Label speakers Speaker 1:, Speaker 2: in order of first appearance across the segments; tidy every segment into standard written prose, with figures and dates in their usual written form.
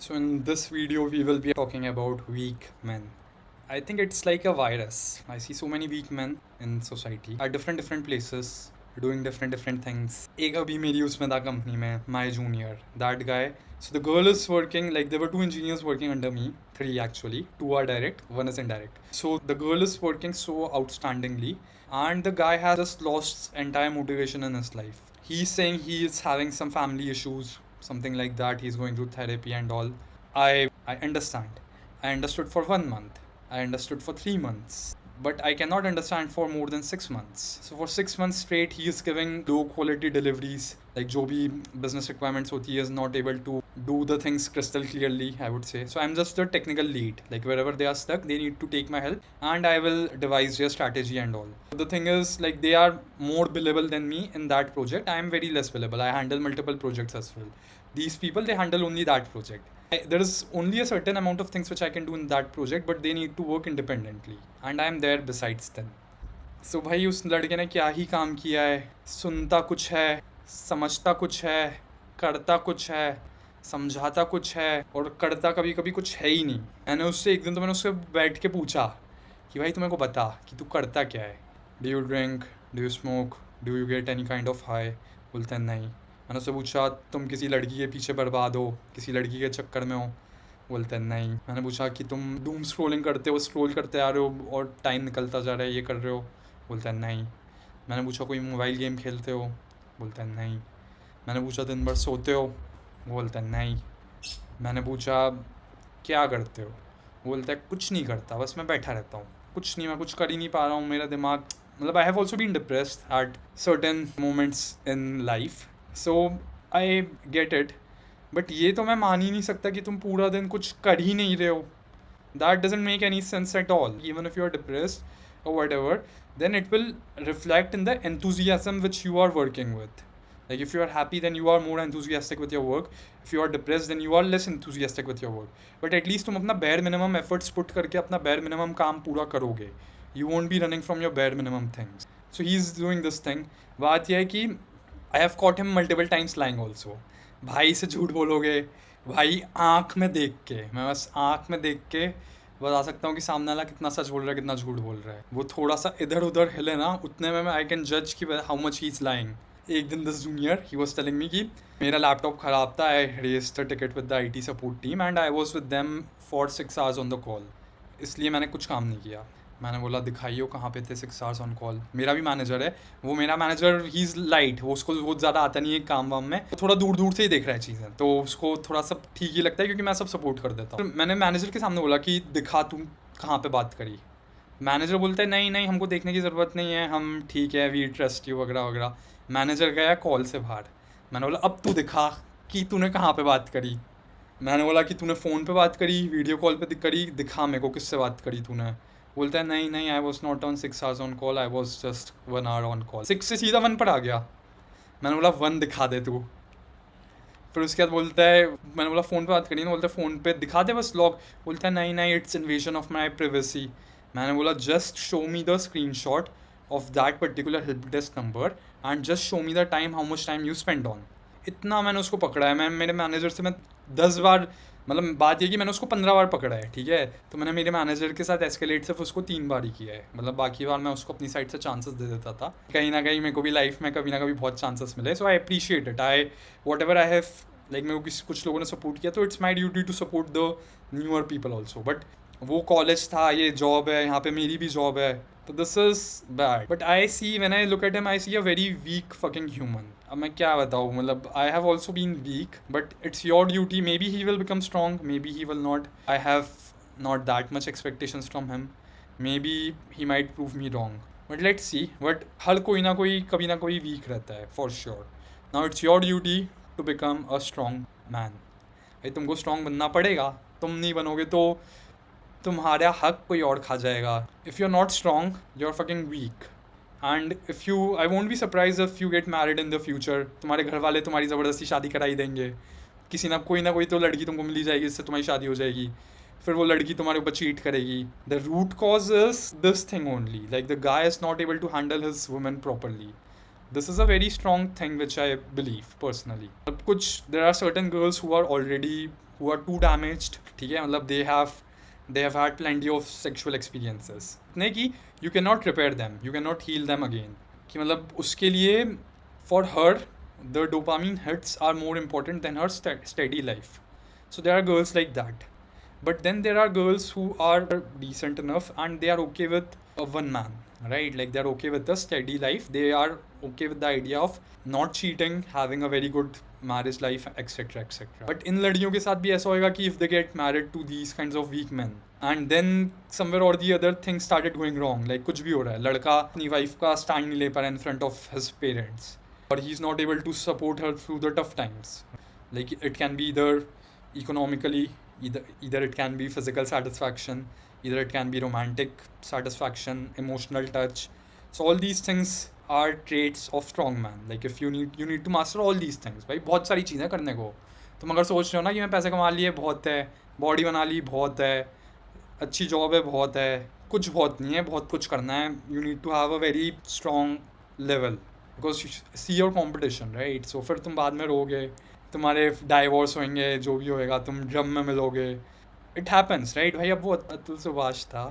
Speaker 1: So, in this video, we will be talking about weak men. I think it's like a virus. I see so many weak men in society at different places doing different things. एक अभी मेरी उसमें था company में, my junior, that guy. So the girl is working, like there were two engineers working under me, three actually, two are direct, one is indirect. So the girl is working so outstandingly, and the guy has just lost entire motivation in his life. He's saying he is having some family issues, something like that. He's going through therapy and all. I understand. I understood for 1 month. I understood for 3 months. But I cannot understand for more than 6 months. So for 6 months straight, he is giving low quality deliveries. Like जो भी business requirements होती है, is not able to do the things crystal clearly, I would say. So I'm just the technical lead. Like wherever they are stuck, they need to take my help, and I will devise their strategy and all. The thing is, like they are more billable than me in that project. I am very less billable. I handle multiple projects as well. These people, they handle only that project. There is only a certain amount of things which I can do in that project, but they need to work independently, and I am there besides them. So भाई उस लड़के ने क्या ही काम किया है, सुनता कुछ है, समझता कुछ है, करता कुछ है, समझाता कुछ है, और करता कभी कभी कुछ है ही नहीं. मैंने उससे एक दिन तो मैंने उससे बैठ के पूछा कि भाई तू मेरे को बता कि तू करता क्या है. Do you drink, do you smoke, do you get any kind of high. बोलता है नहीं. मैंने उससे पूछा तुम किसी लड़की के पीछे बर्बाद हो, किसी लड़की के चक्कर में हो. बोलते हैं नहीं. मैंने पूछा कि तुम डूम स्क्रोलिंग करते हो, स्क्रोल करते आ रहे हो और टाइम निकलता जा रहा है, ये कर रहे हो. बोलते हैं नहीं. मैंने पूछा कोई मोबाइल गेम खेलते हो. बोलते हैं नहीं. मैंने पूछा दिन भर सोते हो. बोलते हैं नहीं. मैंने पूछा क्या करते हो. बोलता है कुछ नहीं करता, बस मैं बैठा रहता हूँ, कुछ नहीं, मैं कुछ कर ही नहीं पा रहा हूँ. मेरा दिमाग, मतलब I have also been depressed at certain moments in life. So I get it. But ये तो मैं मान ही नहीं सकता कि तुम पूरा दिन कुछ कर ही नहीं रहे हो. That doesn't make any sense at all. Even if you're depressed or whatever, then it will reflect in the enthusiasm which you are working with. Like if you are happy, then you are more enthusiastic with your work. If you are depressed, then you are less enthusiastic with your work. But at least तुम अपना bare minimum efforts put करके अपना bare minimum काम पूरा करोगे. You won't be running from your bare minimum things. So he's doing this thing. बात यह है कि I have caught him multiple times lying also. भाई से झूठ बोलोगे, भाई आँख में देख के, मैं बस आँख में देख के बता सकता हूँ कि सामने वाला कितना सच बोल रहा है, कितना झूठ बोल रहा है. वो थोड़ा सा इधर उधर हिले ना, उतने में आई कैन जज कि how much he is lying. एक दिन this junior he was telling me कि मेरा लैपटॉप ख़राब था. I raised the ticket with the IT support team and I was with them for 6 hours on the call. इसलिए मैंने कुछ काम नहीं किया. मैंने बोला दिखाइए कहाँ पे थे 6 hours ऑन कॉल. मेरा भी मैनेजर है, वो मेरा मैनेजर ही इज़ लाइट, वो उसको बहुत ज़्यादा आता नहीं है काम वाम में, तो थोड़ा दूर दूर से ही देख रहा है चीज़ें, तो उसको थोड़ा सा ठीक ही लगता है क्योंकि मैं सब सपोर्ट कर देता हूँ. मैंने मैनेजर के सामने बोला कि दिखा तुम कहाँ पे बात करी. मैनेजर बोलता है नहीं नहीं हमको देखने की ज़रूरत नहीं है, हम ठीक है, वी ट्रस्ट यू वगैरह वगैरह. मैनेजर गया कॉल से बाहर. मैंने बोला अब तू दिखा कि तूने कहाँ पे बात करी. मैंने बोला कि तूने फ़ोन पे बात करी, वीडियो कॉल पे करी, दिखा मेरे को किससे बात करी तूने. बोलता है नहीं नहीं, आई was not on 6 hours on call, I was just 1 hour on call. 6 से सीधा 1 पर आ गया. मैंने बोला 1 दिखा दे तू. फिर उसके बाद बोलता है, मैंने बोला फ़ोन पे बात करी ना, बोलता है फ़ोन पे दिखा दे बस लॉग. बोलता है नहीं नहीं, it's invasion of my privacy. मैंने बोला just show me the screen shot of that particular help desk number and just show me the time, how much time you spend on. इतना मैंने उसको पकड़ा है. मैं मेरे मैनेजर से मैं 10 बार, मतलब बात ये कि मैंने उसको 15 बार पकड़ा है, ठीक है. तो मैंने मेरे मैनेजर के साथ एस्केलेट सिर्फ उसको 3 बार ही किया है. मतलब बाकी बार मैं उसको अपनी साइड से चांसेस दे देता था. कहीं ना कहीं मेरे को भी लाइफ में कभी ना कभी बहुत चांसेस मिले. So I appreciate it. I whatever I have, like मेरे को कुछ लोगों ने सपोर्ट किया, तो it's my duty to support the newer people also. But वो कॉलेज था, ये जॉब है, यहाँ पे मेरी भी जॉब है, तो this is bad. But I see, when I look at him, I see a very weak fucking human. अब मैं क्या बताऊँ, मतलब I have also been weak, but it's your duty. Maybe he will become strong, maybe he will not. I have not that much expectations from him. Maybe he might prove me wrong, but let's see. But हर कोई ना कोई कभी ना कोई weak रहता है, for sure. Now it's your duty to become a strong man. भाई तुमको स्ट्रॉन्ग बनना पड़ेगा. तुम नहीं बनोगे तो तुम्हारा हक कोई और खा जाएगा. If you are not strong, you are fucking weak. And if you, I won't be surprise if you get married in the future. तुम्हारे घर वाले तुम्हारी ज़बरदस्ती शादी कराई देंगे. किसी ना कोई तो लड़की तुमको मिली जाएगी, जिससे तुम्हारी शादी हो जाएगी. फिर वो लड़की तुम्हारे ऊपर चीट करेगी. The root cause is this thing only, like the guy is not able to handle his women properly. This is a very strong thing which I believe personally. अब कुछ, there are certain girls who are already who are too damaged, ठीक है, मतलब they have had plenty of sexual experiences, इतने कि you cannot repair them, you cannot heal them again, कि मतलब उसके लिए for her the dopamine hits are more important than her steady life. So there are girls like that. But then there are girls who are decent enough and they are okay with one man, right? Like they're okay with a steady life. They are okay with the idea of not cheating, having a very good marriage life, etc. etc. But in लड़कियों के साथ भी ऐसा होएगा कि if they get married to these kinds of weak men and then somewhere or the other things started going wrong, like कुछ भी हो रहा है, लड़का अपनी वाइफ का स्टैंड नहीं ले पा रहा in front of his parents, or he's not able to support her through the tough times. Like it can be either economically, either it can be physical satisfaction, either it can be romantic satisfaction, emotional touch. So all these things are traits of strong man. Like if you need to master all these things. भाई बहुत सारी चीज़ें करने को, तुम अगर सोच रहे हो ना कि मैं पैसे कमा लिए बहुत है, बॉडी बना ली बहुत है, अच्छी जॉब है बहुत है, कुछ बहुत नहीं है, बहुत कुछ करना है. You need to have a very strong level because you see your competition, right? So फिर तुम बाद में रोगे, तुम्हारे डाइवोर्स होंगे, जो भी होएगा, तुम ड्रम में मिलोगे. इट हैपन्स, राइट भाई. अब वो अतुल सुभाष था,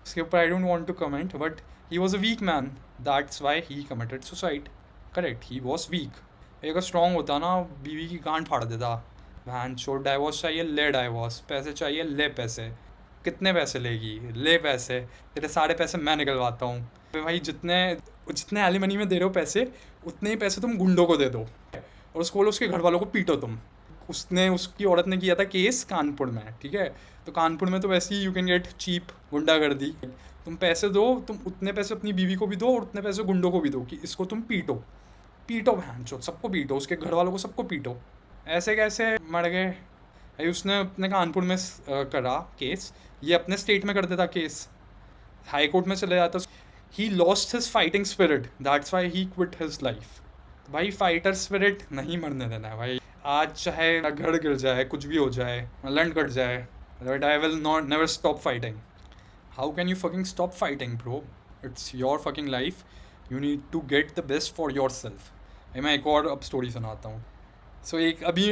Speaker 1: उसके ऊपर I don't want to comment, but he was a weak man, that's why he committed suicide. Correct, he was weak. अगर स्ट्रॉन्ग होता ना, बीवी की गांड फाड़ देता. वैन छोड़, डाइवोर्स चाहिए, ले डाइवोर्स. पैसे चाहिए, ले पैसे. कितने पैसे लेगी, ले पैसे. तेरे सारे पैसे मैं निकलवाता हूँ. भाई जितने एलिमनी में दे रहे हो पैसे, उतने ही पैसे तुम गुंडों को दे दो और उसको बोलो उसके घर वालों को पीटो तुम. उसकी औरत ने किया था केस कानपुर में, ठीक है. तो कानपुर में तो वैसे ही यू कैन गेट चीप गुंडागर्दी. तुम पैसे दो, तुम उतने पैसे अपनी बीवी को भी दो और उतने पैसे गुंडों को भी दो कि इसको तुम पीटो बहन चो, सबको पीटो, उसके घर वालों को सबको पीटो. ऐसे कैसे मर गए भाई. उसने अपने कानपुर में करा केस, ये अपने स्टेट में कर देता केस, हाई कोर्ट में चले जाता. He lost his fighting spirit, that's why he quit his life. भाई फाइटर स्पिरिट नहीं मरने देना है भाई. आज चाहे घर गिर जाए, कुछ भी हो जाए, लंड कट जाए, but I will not never stop fighting. How can you fucking stop fighting bro? It's your fucking life. You need to get the best for yourself. मैं एक और अब स्टोरी सुनाता हूँ. सो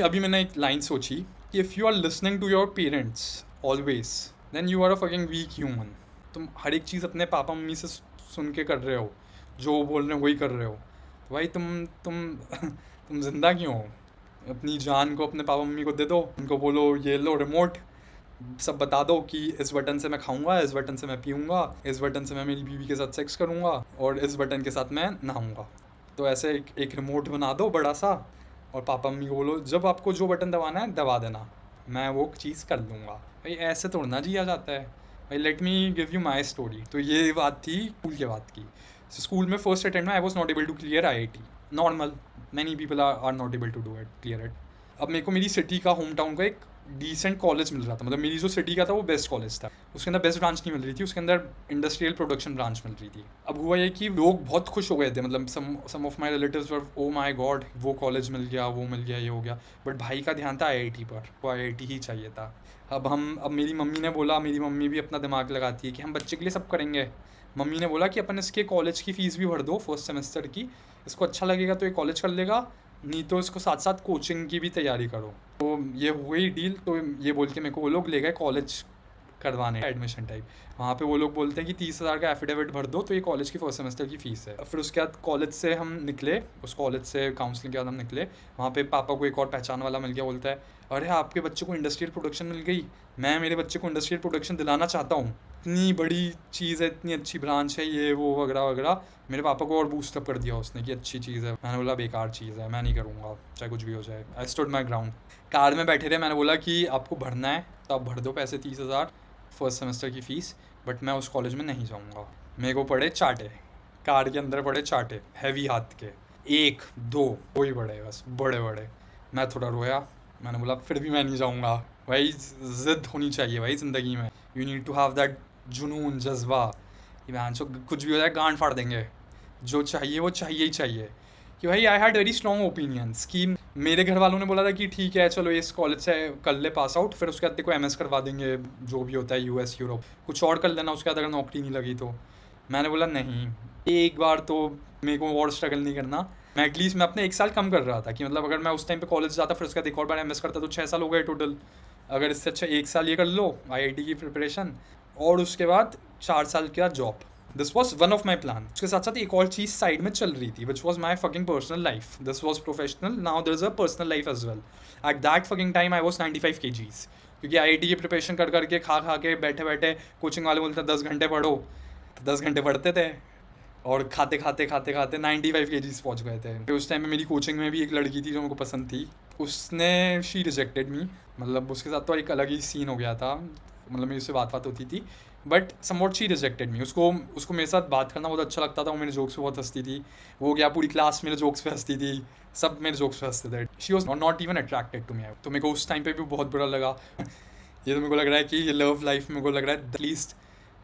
Speaker 1: अभी मैंने एक लाइन सोची कि if you are listening to your parents always, then you are a fucking weak human. तुम हर एक चीज़ अपने पापा मम्मी से सुन के कर रहे हो, जो बोल रहे हो वही कर रहे हो. भाई तुम जिंदा क्यों हो? अपनी जान को अपने पापा मम्मी को दे दो, उनको बोलो ये लो रिमोट, सब बता दो कि इस बटन से मैं खाऊंगा, इस बटन से मैं पीऊँगा, इस बटन से मैं मेरी बीवी के साथ सेक्स करूँगा और इस बटन के साथ मैं नहाऊँगा. तो ऐसे एक रिमोट बना दो बड़ा सा और पापा मम्मी को बोलो जब आपको जो बटन दबाना है दबा देना, मैं वो चीज़ कर लूँगा. भाई ऐसे तोड़ना जिया जाता है भाई. Let me give you my story. तो ये बात थी स्कूल के बाद की. स्कूल में फर्स्ट अटेम्प्ट में I was not able to clear IIT. Normal, many people are not able to do it, clear it. अब मेरे को मेरी सिटी का, होम टाउन का एक डिसेंट कॉलेज मिल रहा था. मतलब मेरी जो सिटी का था वो बेस्ट कॉलेज था. उसके अंदर बेस्ट ब्रांच नहीं मिल रही थी, उसके अंदर इंडस्ट्रियल प्रोडक्शन ब्रांच मिल रही थी. अब हुआ ये कि लोग बहुत खुश हो गए थे. मतलब some of my relatives were oh my God, वो कॉलेज मिल गया, वो मिल गया, ये हो गया. बट भाई का ध्यान था IIT पर, वो IIT ही चाहिए था. अब मेरी मम्मी ने बोला, मेरी मम्मी भी अपना दिमाग लगाती है कि हम बच्चे के लिए सब करेंगे. मम्मी ने बोला कि अपन इसके कॉलेज की फ़ीस भी भर दो फर्स्ट सेमेस्टर की, इसको अच्छा लगेगा तो ये कॉलेज कर लेगा, नहीं तो इसको साथ साथ कोचिंग की भी तैयारी करो. तो ये हुई डील. तो ये बोल के मेरे को वो लोग ले गए कॉलेज करवाने, एडमिशन टाइप. वहाँ पे वो लोग बोलते हैं कि 30,000 का एफिडेविट भर दो तो ये कॉलेज की फर्स्ट सेमेस्टर की फ़ीस है. फिर उसके बाद कॉलेज से हम निकले, उस कॉलेज से काउंसलिंग के बाद हम निकले. वहाँ पे पापा को एक और पहचान वाला मिल गया. बोलता है अरे आपके बच्चे को इंडस्ट्रियल प्रोडक्शन मिल गई, मैं मेरे बच्चे को इंडस्ट्रियल प्रोडक्शन दिलाना चाहता हूँ, इतनी बड़ी चीज़ है, इतनी अच्छी ब्रांच है, ये वो वगैरह वगैरह. मेरे पापा को और बूस्टअप कर दिया उसने कि अच्छी चीज़ है. मैंने बोला बेकार चीज़ है, मैं नहीं करूँगा चाहे कुछ भी हो जाए. I stood my ground. Car में बैठे रहे, मैंने बोला कि आपको भरना है तो आप भर दो पैसे, 30,000 फर्स्ट सेमेस्टर की फ़ीस, बट मैं उस कॉलेज में नहीं जाऊँगा. मेरे को पड़े चाटे, कार के अंदर पड़े चाटे, हैवी हाथ के, 1 2 वही पड़े बस, बड़े बड़े. मैं थोड़ा रोया, मैंने बोला फिर भी मैं नहीं जाऊँगा. भाई ज़िद होनी चाहिए भाई ज़िंदगी में. You need to have that जुनून, जज्बा कि बहन चो कुछ भी हो जाए गांड फाड़ देंगे, जो चाहिए वो चाहिए ही चाहिए. कि भाई I had very strong opinions कि मेरे घर वालों ने बोला था कि ठीक है चलो इस कॉलेज से कर ले पास आउट, फिर उसके बाद तेरे को MS करवा देंगे, जो भी होता है US यूरोप कुछ और कर लेना, उसके बाद अगर नौकरी नहीं लगी तो. मैंने बोला नहीं, एक बार तो मेरे को और स्ट्रगल नहीं करना. मैं एटलीस्ट मैं अपने 1 साल कम कर रहा था कि मतलब अगर मैं उस टाइम पे कॉलेज जाता फिर उसके बाद एक और बार MS करता तो 6 साल हो गए टोटल. अगर इससे अच्छा 1 साल ये कर लो IIT की प्रिपरेशन, और उसके बाद 4 साल के बाद job. This was one of my plan. उसके साथ साथ एक और चीज़ साइड में चल रही थी, which was my fucking personal life. This was professional, now there is a personal life as well. At that fucking time I was 95 kgs, क्योंकि IIT की प्रिपरेशन कर करके खा के बैठे बैठे कोचिंग वाले बोलते हैं 10 घंटे पढ़ो, तो 10 घंटे पढ़ते थे और खाते खाते 95 kgs पहुँच गए थे। फिर उस टाइम में मेरी कोचिंग में भी एक लड़की थी जो मेरे को पसंद थी, उसने शी रिजेक्टेड मी। मतलब उसके साथ तो एक अलग ही सीन हो गया था, मतलब मेरी उससे बात होती थी, बट समवॉट शी रिजेक्टेड मी। उसको मेरे साथ बात करना बहुत अच्छा लगता था, वो मेरे जोक्स पे बहुत हंसती थी, वो क्या पूरी क्लास मेरे जोक्स पे हंसती थी, सब मेरे जोक्स पे हंसते थे। She was not even attracted to me. तो मेरे को उस टाइम पे भी बहुत बुरा लगा। ये तो मेरे को लग रहा है कि ये लव लाइफ मेरे को लग रहा है एटलीस्ट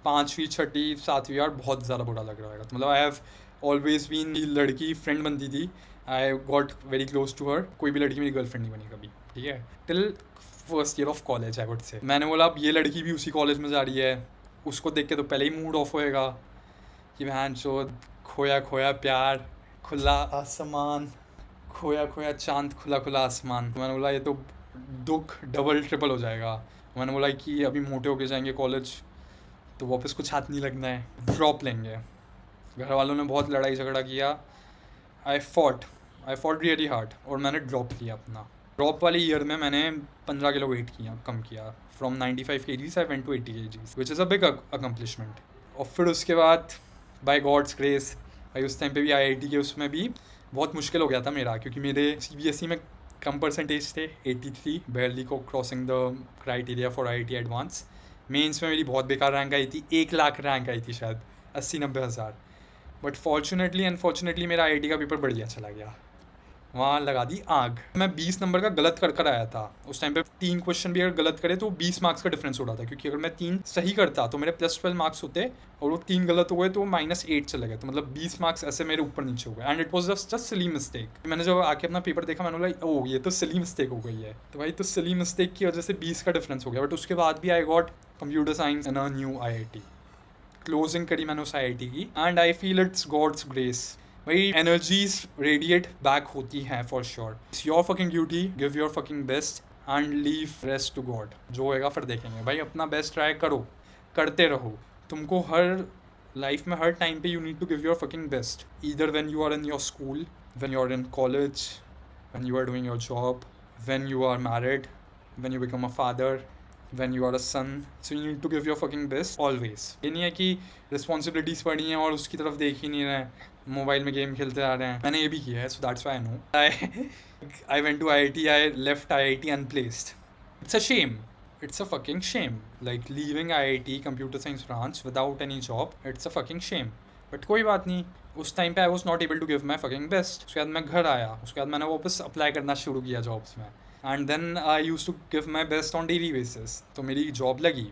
Speaker 1: 5वीं 6वीं 7वीं यार बहुत ज़्यादा बुरा लग रहा है। तो मतलब आई हैव ऑलवेज बीन, लड़की फ्रेंड बनती थी, I got very close to her. कोई भी लड़की मेरी गर्लफ्रेंड नहीं बनी कभी, ठीक है, till first year of college I would say. मैंने बोला अब ये लड़की भी उसी कॉलेज में जा रही है, उसको देख के तो पहले ही मूड ऑफ होएगा कि बहन चो, खोया खोया प्यार, खुला आसमान, खोया खोया चांद, खुला खुला आसमान। तो मैंने बोला ये तो दुख डबल ट्रिपल हो जाएगा। मैंने बोला कि अभी मोटे होके जाएंगे कॉलेज तो वापस कुछ हाथ नहीं लगना है, ड्रॉप लेंगे। घर वालों ने बहुत लड़ाई झगड़ा किया, आई फॉट रियली हार्ड, और मैंने ड्रॉप लिया अपना। ड्रॉप वाले ईयर में मैंने 15 किलो वेट कम किया, from 95 kgs I went to 80 kgs, which is a big accomplishment. और फिर उसके बाद बाय गॉड्स ग्रेस भाई उस टाइम पे भी IIT के उसमें भी बहुत मुश्किल हो गया था मेरा, क्योंकि मेरे CBSE में कम परसेंटेज थे, 83, barely को crossing the criteria for IIT advance. Mains में मेरी बहुत बेकार रैंक आई थी, 1 लाख रैंक आई थी शायद, 80-90 हज़ार। बट फॉर्चुनेटली अनफॉर्चुनेटली मेरा IIT का पेपर बढ़िया चला गया, वहाँ लगा दी आग। मैं 20 नंबर का गलत कर आया था उस टाइम पे। 3 क्वेश्चन भी अगर गलत करे तो 20 मार्क्स का डिफरेंस हो रहा था, क्योंकि अगर मैं 3 सही करता तो मेरे +12 मार्क्स होते, और वो 3 गलत हो गए तो -8 चले गए। तो मतलब 20 मार्क्स ऐसे मेरे ऊपर नीचे हो गए, and it was just silly mistake. मैंने जब आके अपना पेपर देखा मैंने बोला ओ ये तो सिली मिस्टेक हो गई है। तो भाई तो सिली मिस्टेक की वजह से 20 का डिफरेंस हो गया। बट उसके बाद भी I got computer science in a new IIT। Closing करी मैंने उस IIT की, and I feel it's God's grace. भाई एनर्जीज रेडिएट बैक होती हैं for sure. It's your fucking duty, give your fucking best and leave rest to God. जो होएगा फिर देखेंगे। भाई अपना बेस्ट ट्राई करो, करते रहो। तुमको हर लाइफ में हर टाइम पे you need to give your fucking best, either when you are in your school, when you are in college, when you are doing your job, when you are married, when you become a father, when you are a son. So you need to give your fucking best always. ये नहीं है कि responsibilities पड़ी हैं और उसकी तरफ देख ही नहीं रहे हैं, मोबाइल में गेम खेलते आ रहे हैं। मैंने ये भी किया है, so that's why I know. I went to IIT, I left IIT unplaced. It's a shame. It's a fucking shame. Like leaving IIT computer science branch without any job, it's a fucking shame. But कोई बात नहीं, उस time पे I was not able to give my fucking best. उसके बाद मैं घर आया, उसके बाद मैंने वापस अप्लाई करना शुरू किया जॉब्स में, and then I use to give my best on daily basis. तो मेरी जॉब लगी,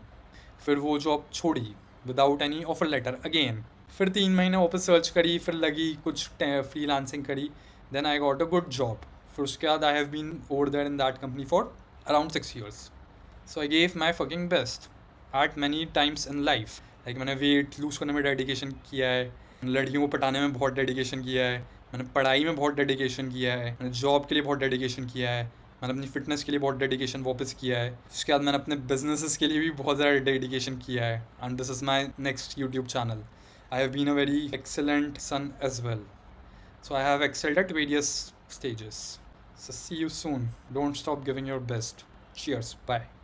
Speaker 1: फिर वो जॉब छोड़ी without any offer letter again, फिर 3 महीने वापस सर्च करी, फिर लगी, कुछ फ्रीलांसिंग करी, then I got a good job. फिर उसके बाद I have been over there in that company for around 6 years. So I gave my fucking best at many times in life. Like मैंने weight lose करने में dedication किया है, लड़कियों को पटाने में बहुत डेडिकेशन किया है, मैंने पढ़ाई में बहुत डेडिकेशन किया है, मैंने जॉब के लिए बहुत डेडिकेशन किया है, मैंने अपनी फिटनेस के लिए बहुत डेडिकेशन वापस किया है। उसके बाद मैंने अपने बिजनेसेस के लिए भी बहुत ज़्यादा डेडिकेशन किया है, and this is my next YouTube channel. I have been a very excellent son as well, so I have excelled at various stages. So see you soon. Don't stop giving your best. Cheers. Bye.